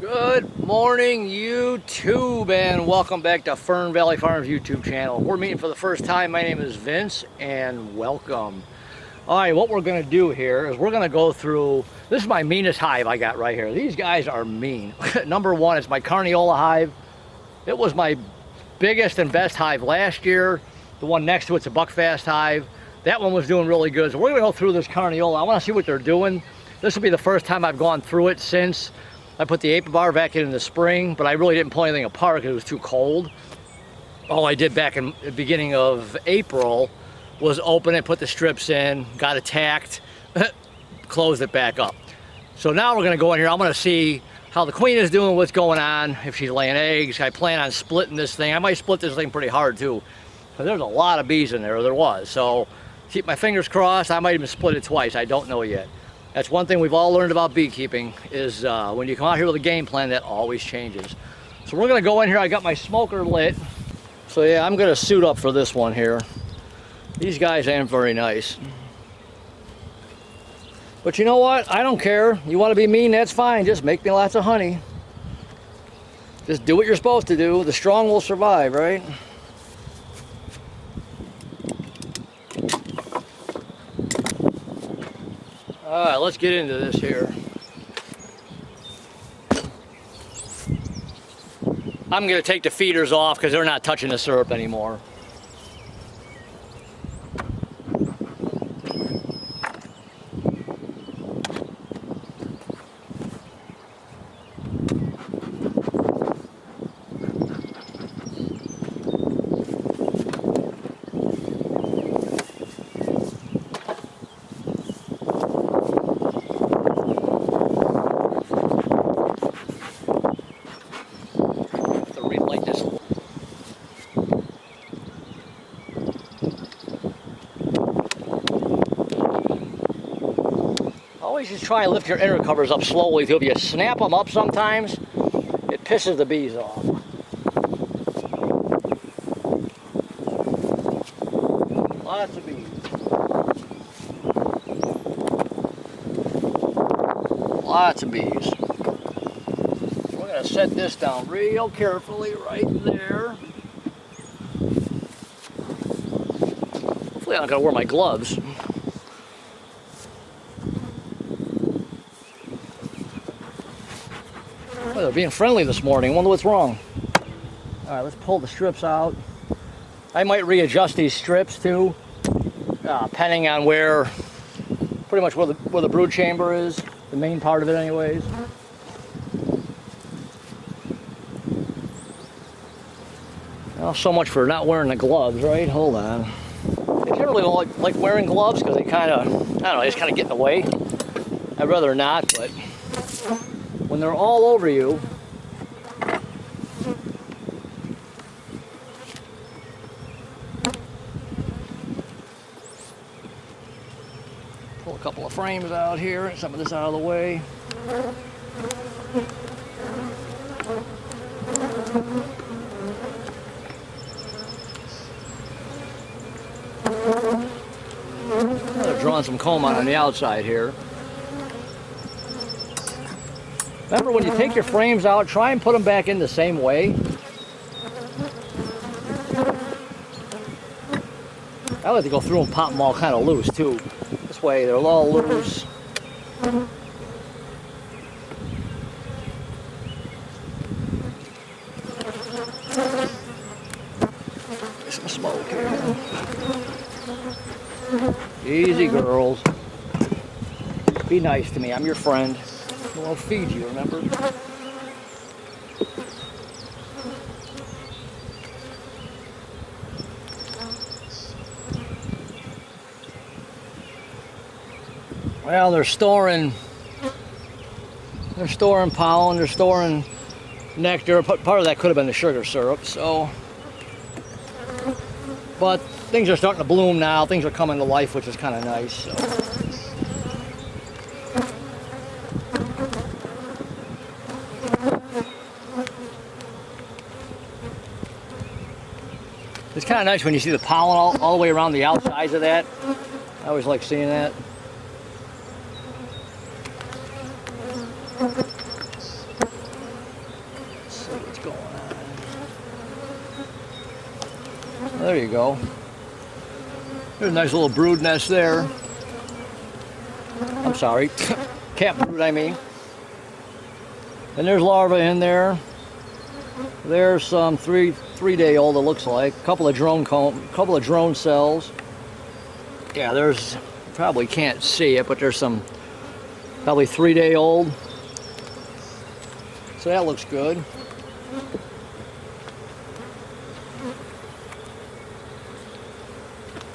Good morning, YouTube, and welcome back to Fernvalley Farm's YouTube channel. We're meeting for the first time. My name is Vince, and welcome. All right, what we're going to do here is we're going to go through. This is my meanest hive I got right here. These guys are mean. Number one is my Carniola hive. It was my biggest and best hive last year. The one next to it's a Buckfast hive. That one was doing really good. So we're going to go through this Carniola. I want to see what they're doing. This will be the first time I've gone through it since I put the apivar back in the spring, but I really didn't pull anything apart because it was too cold. All I did back in the beginning of April was open it, put the strips in, got attacked, closed it back up. So now we're going to go in here. I'm going to see how the queen is doing, what's going on, if she's laying eggs. I plan on splitting this thing. I might split this thing pretty hard too, because there's a lot of bees in there, or there was. So keep my fingers crossed. I might even split it twice. I don't know yet. That's one thing we've all learned about beekeeping is when you come out here with a game plan, that always changes. So we're going to go in here. I got my smoker lit. So yeah, I'm going to suit up for this one here. These guys aren't very nice. But you know what? I don't care. You want to be mean, that's fine. Just make me lots of honey. Just do what you're supposed to do. The strong will survive, right? All right, let's get into this here. I'm going to take the feeders off because they're not touching the syrup anymore. Always just try and lift your inner covers up slowly too. If you snap them up sometimes, it pisses the bees off. Lots of bees. Lots of bees. We're going to set this down real carefully right there. Hopefully I'm not going to wear my gloves. Well, they're being friendly this morning. I wonder what's wrong. All right, let's pull the strips out. I might readjust these strips too, depending on pretty much where the brood chamber is, the main part of it anyways. Well, so much for not wearing the gloves, right? Hold on. I generally don't like wearing gloves because they kind of, I don't know, they just kind of get in the way. I'd rather not, but when they're all over you, pull a couple of frames out here and some of this out of the way. They're drawing some comb on the outside here. Remember, when you take your frames out, try and put them back in the same way. I like to go through and pop them all kind of loose too. This way they're all loose. Get some smoke here. Easy, girls. Be nice to me. I'm your friend. I'll feed you, remember? Well, they're storing pollen, they're storing nectar. Part of that could have been the sugar syrup, so. But things are starting to bloom now. Things are coming to life, which is kind of nice, so. It's kind of nice when you see the pollen all the way around the outsides of that. I always like seeing that. there you go. There's a nice little brood nest there. I'm sorry, cat brood I mean. And there's larvae in there. There's some three-day-old, it looks like. Couple of drone cells. Yeah, there's, probably can't see it, but there's some probably 3-day-old. So that looks good.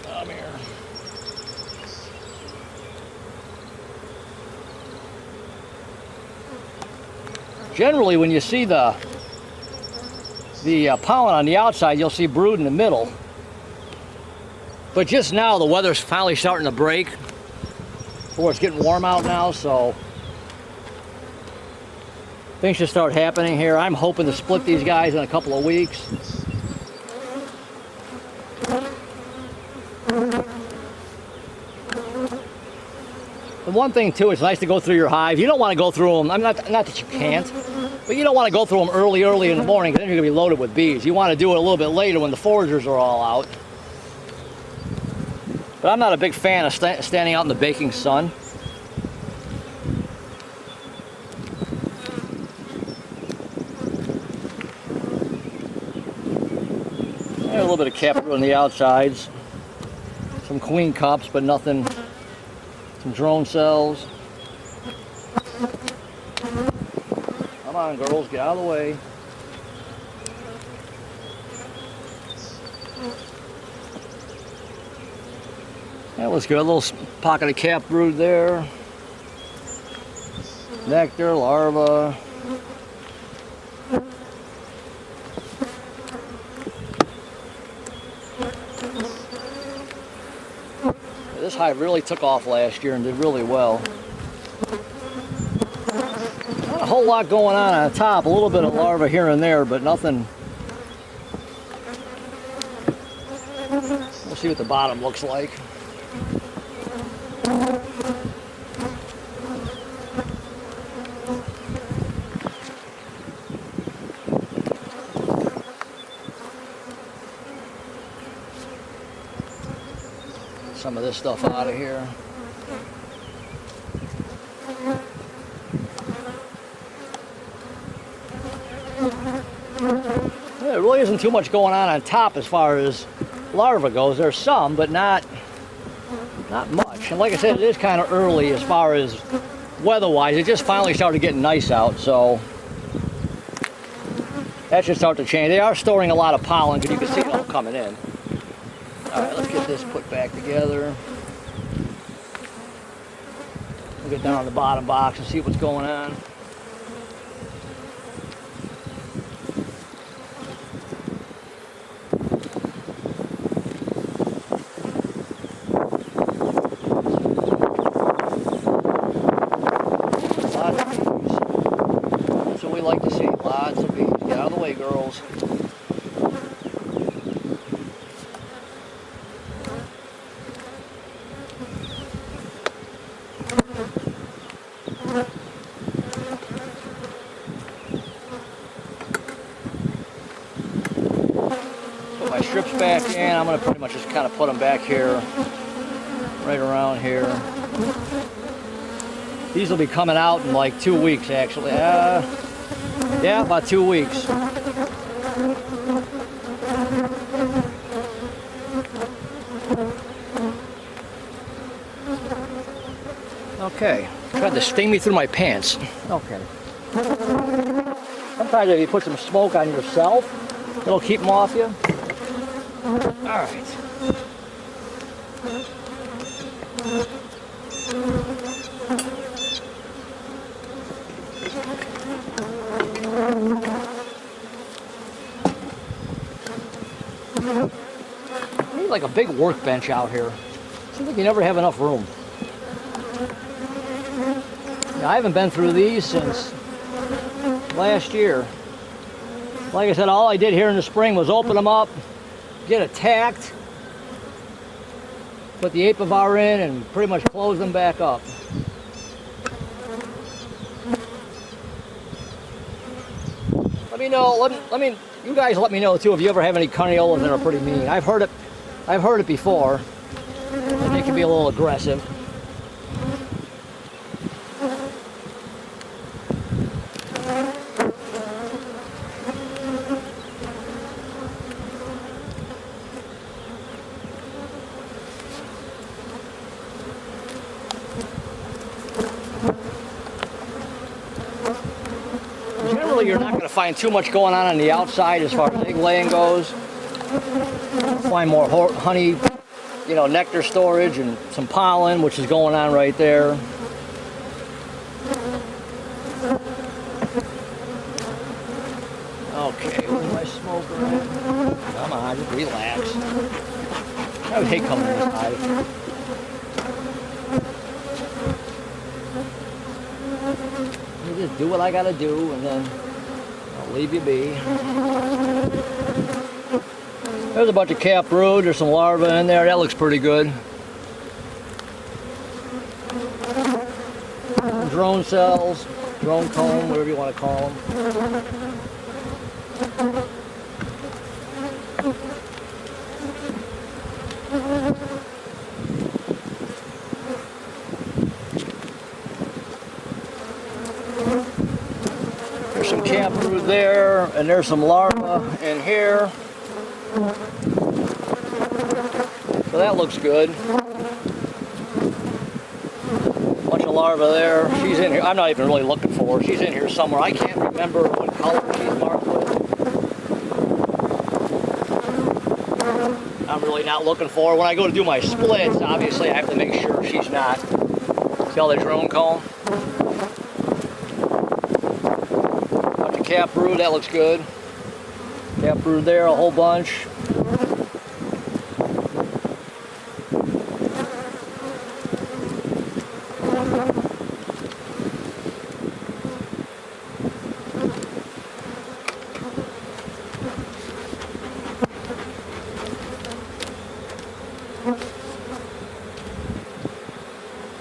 Come here. Generally, when you see the pollen on the outside, you'll see brood in the middle. But just now, the weather's finally starting to break. Or it's getting warm out now, so things should start happening here. I'm hoping to split these guys in a couple of weeks. The one thing too, it's nice to go through your hive. You don't want to go through them. Not that you can't, but you don't want to go through them early in the morning, because then you're gonna be loaded with bees. You want to do it a little bit later when the foragers are all out. But I'm not a big fan of standing out in the baking sun. A little bit of capital on the outsides. Some queen cups, but nothing. Some drone cells. Come on, girls, get out of the way. That looks good. A little pocket of cap brood there. Nectar, larva. This hive really took off last year and did really well. Not a whole lot going on top. A little bit of larva here and there, but nothing. We'll see what the bottom looks like. Some of this stuff out of here. There really isn't too much going on top as far as larva goes. There's some, but not much. And like I said, it is kind of early as far as weather-wise. It just finally started getting nice out, so that should start to change. They are storing a lot of pollen, because you can see it all coming in. All right, let's get this put back together. We'll get down on the bottom box and see what's going on. Lots of bees. That's what we like to see. Lots of bees. Get out of the way, girls. Put my strips back in. I'm going to pretty much just kind of put them back here, right around here. These will be coming out in like 2 weeks, actually. Yeah, about 2 weeks. Okay, tried to sting me through my pants. Okay. Sometimes if you put some smoke on yourself, it'll keep them off you. All right. I need like a big workbench out here. Seems like you never have enough room. I haven't been through these since last year. Like I said, all I did here in the spring was open them up, get attacked, put the apivar in, and pretty much close them back up. Let me know. Let me You guys let me know too if you ever have any carniolas that are pretty mean. I've heard it before. And they can be a little aggressive. Generally, you're not going to find too much going on the outside as far as egg laying goes. Find more honey, you know, nectar storage and some pollen, which is going on right there. Okay, where's my smoker at? Come on, just relax. I would hate coming in this hive. You just do what I gotta do, and then I'll leave you be. There's a bunch of cap brood. There's some larvae in there. That looks pretty good. Drone cells, drone comb, whatever you want to call them. There's some cap brood there, and there's some larvae in here. So that looks good. Bunch of larvae there. She's in here. I'm not even really looking for her. She's in here somewhere. I can't remember what color she's marked with. I'm really not looking for her. When I go to do my splits, obviously I have to make sure she's not. See all the drone comb? Bunch of cap brood. That looks good. Cap brood there, a whole bunch.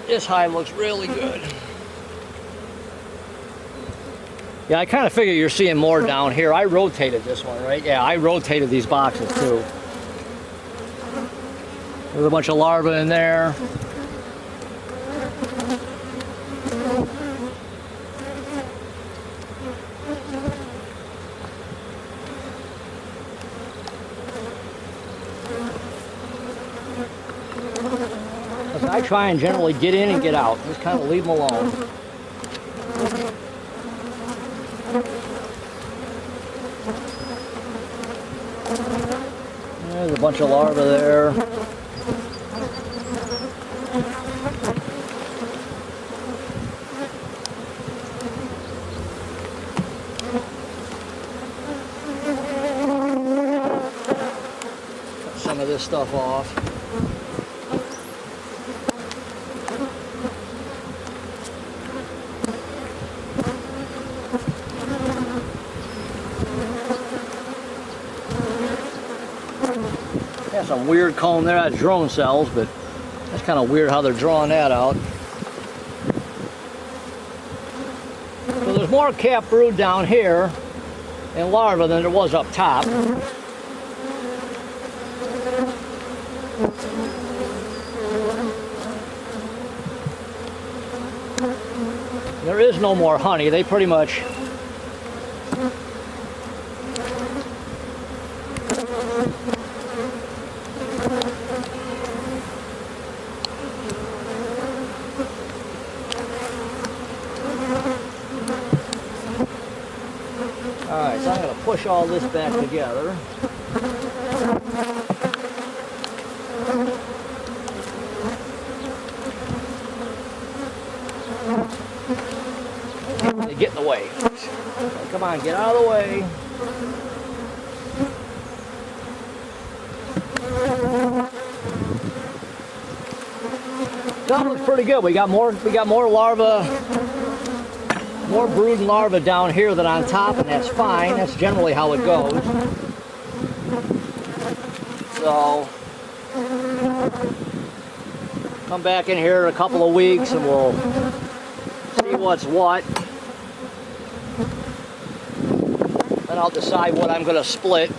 This hive looks really good. Yeah, I kind of figure you're seeing more down here. I rotated this one, right? Yeah, I rotated these boxes too. There's a bunch of larvae in there. I try and generally get in and get out. Just kind of leave them alone. There's a bunch of larvae there. Cut some of this stuff off. Got some weird comb there. That's drone cells, but that's kind of weird how they're drawing that out. So there's more cap brood down here and larvae than there was up top. There is no more honey. They pretty much Alright, so I'm going to push all this back together. They get in the way. Come on, get out of the way. That looks pretty good. We got more larvae, more brood and larvae down here than on top, and that's fine. That's generally how it goes. So come back in here in a couple of weeks and we'll see what's what. Then I'll decide what I'm going to split.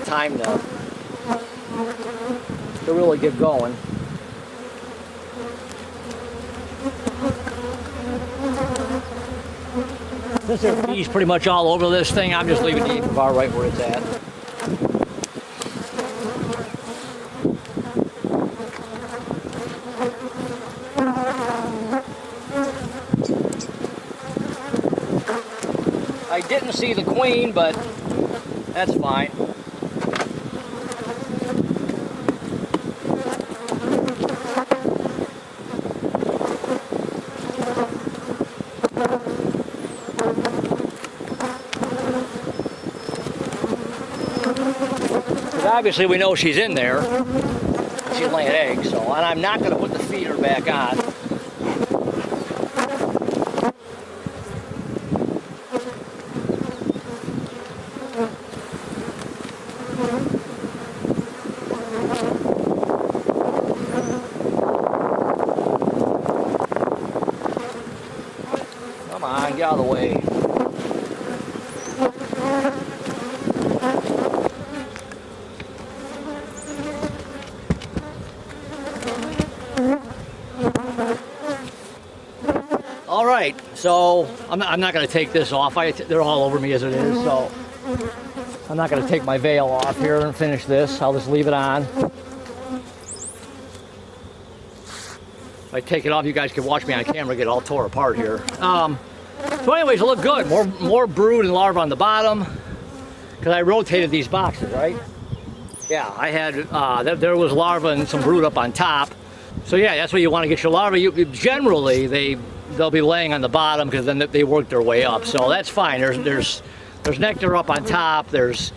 Time to really get going. Since there's bees pretty much all over this thing, I'm just leaving the apron bar right where it's at. I didn't see the queen, but that's fine. Obviously we know she's in there. She's laying eggs, so, and I'm not going to put the feeder back on. Come on, get out of the way. All right, so I'm not going to take this off. They're all over me as it is, so I'm not going to take my veil off here and finish this. I'll just leave it on. If I take it off, you guys can watch me on camera get all tore apart here. So anyways, it looked good. More brood and larvae on the bottom because I rotated these boxes, right? Yeah, I had there was larvae and some brood up on top. So yeah, that's where you want to get your larvae. Generally, they'll be laying on the bottom because then they work their way up. So that's fine. There's nectar up on top. There's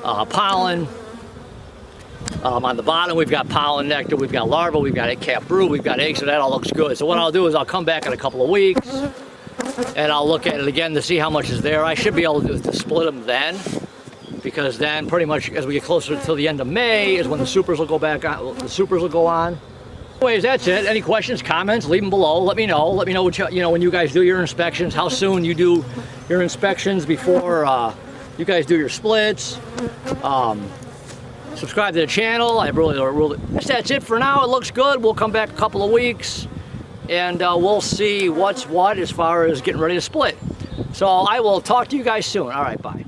pollen. On the bottom, we've got pollen, nectar, we've got larvae, we've got egg cap brood, we've got eggs, so that all looks good. So what I'll do is I'll come back in a couple of weeks and I'll look at it again to see how much is there. I should be able to split them then, because then pretty much as we get closer to the end of May is when the supers will go back on. The supers will go on. Anyways, that's it. Any questions, comments, leave them below. Let me know. Let me know what when you guys do your inspections, how soon you do your inspections before you guys do your splits. Subscribe to the channel. That's it for now. It looks good. We'll come back a couple of weeks and we'll see what's what as far as getting ready to split. So I will talk to you guys soon. All right, bye.